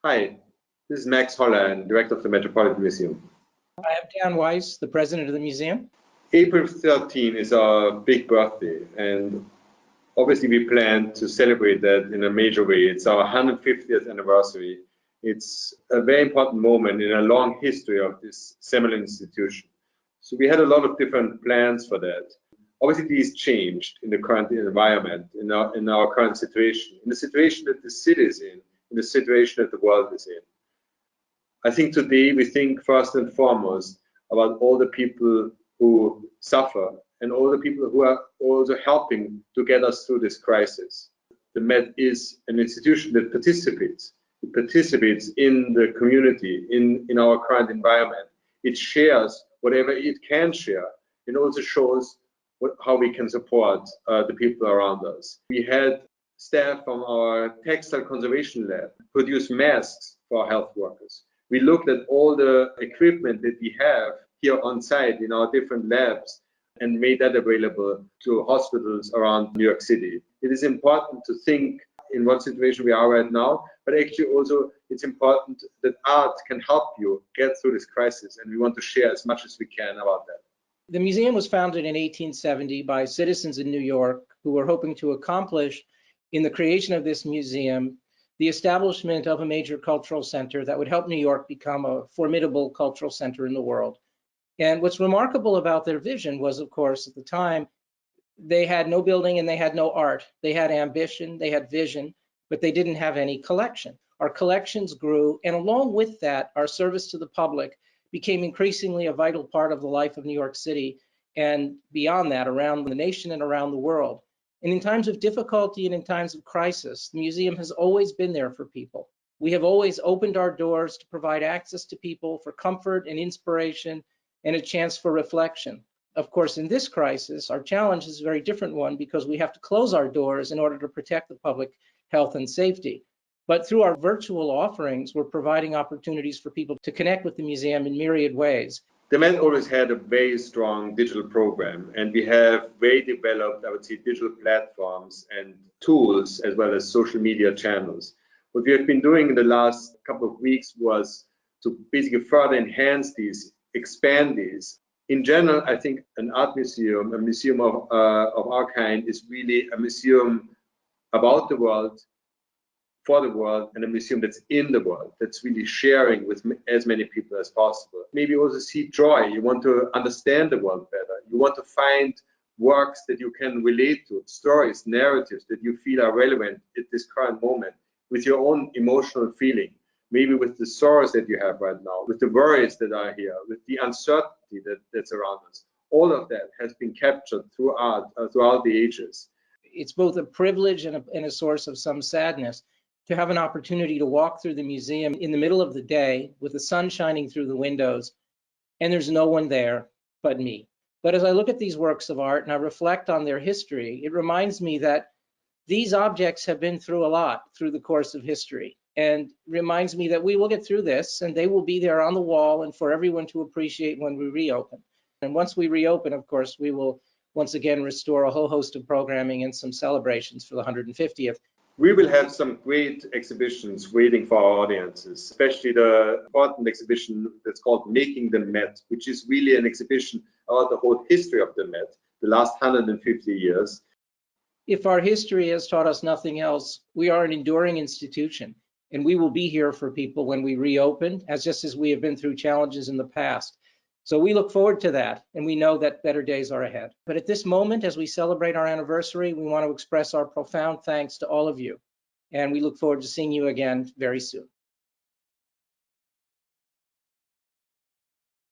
Hi, this is Max Hollein, Director of the Metropolitan Museum. I am Dan Weiss, the President of the museum. April 13 is our big birthday, and obviously we plan to celebrate that in a major way. It's our 150th anniversary. It's a very important moment in a long history of this seminal institution. So we had a lot of different plans for that. Obviously, these changed in the current environment, in our current situation, in the situation that the city is in the situation that the world is in. I think today we think first and foremost about all the people who suffer and all the people who are also helping to get us through this crisis. The Met is an institution that participates. It participates in the community, in our current environment. It shares whatever it can share. It also shows how we can support the people around us. We had staff from our textile conservation lab produce masks for our health workers. We looked at all the equipment that we have here on site in our different labs and made that available to hospitals around New York City. It is important to think in what situation we are right now, but actually also it's important that art can help you get through this crisis, and we want to share as much as we can about that. The museum was founded in 1870 by citizens in New York who were hoping to accomplish, in the creation of this museum, the establishment of a major cultural center that would help New York become a formidable cultural center in the world. And what's remarkable about their vision was, of course, at the time, they had no building and they had no art. They had ambition, they had vision, but they didn't have any collection. Our collections grew, and along with that, our service to the public became increasingly a vital part of the life of New York City, and beyond that, around the nation and around the world. And in times of difficulty and in times of crisis, the museum has always been there for people. We have always opened our doors to provide access to people for comfort and inspiration and a chance for reflection. Of course, in this crisis, our challenge is a very different one because we have to close our doors in order to protect the public health and safety. But through our virtual offerings, we're providing opportunities for people to connect with the museum in myriad ways. The Met always had a very strong digital program, and we have very developed, I would say, digital platforms and tools as well as social media channels. What we have been doing in the last couple of weeks was to basically further enhance these, expand these. In general, I think an art museum, a museum of our kind, is really a museum about the world, for the world, and a museum that's in the world, that's really sharing with as many people as possible. Maybe also see joy. You want to understand the world better. You want to find works that you can relate to, stories, narratives that you feel are relevant at this current moment, with your own emotional feeling, maybe with the sorrows that you have right now, with the worries that are here, with the uncertainty that's around us. All of that has been captured through art, throughout the ages. It's both a privilege and a source of some sadness to have an opportunity to walk through the museum in the middle of the day with the sun shining through the windows, and there's no one there but me. But as I look at these works of art and I reflect on their history, it reminds me that these objects have been through a lot through the course of history, and reminds me that we will get through this and they will be there on the wall and for everyone to appreciate when we reopen. And once we reopen, of course, we will once again restore a whole host of programming and some celebrations for the 150th. We will have some great exhibitions waiting for our audiences, especially the important exhibition that's called Making the Met, which is really an exhibition about the whole history of the Met, the last 150 years. If our history has taught us nothing else, we are an enduring institution, and we will be here for people when we reopen, just as we have been through challenges in the past. So we look forward to that, and we know that better days are ahead. But at this moment, as we celebrate our anniversary, we want to express our profound thanks to all of you, and we look forward to seeing you again very soon.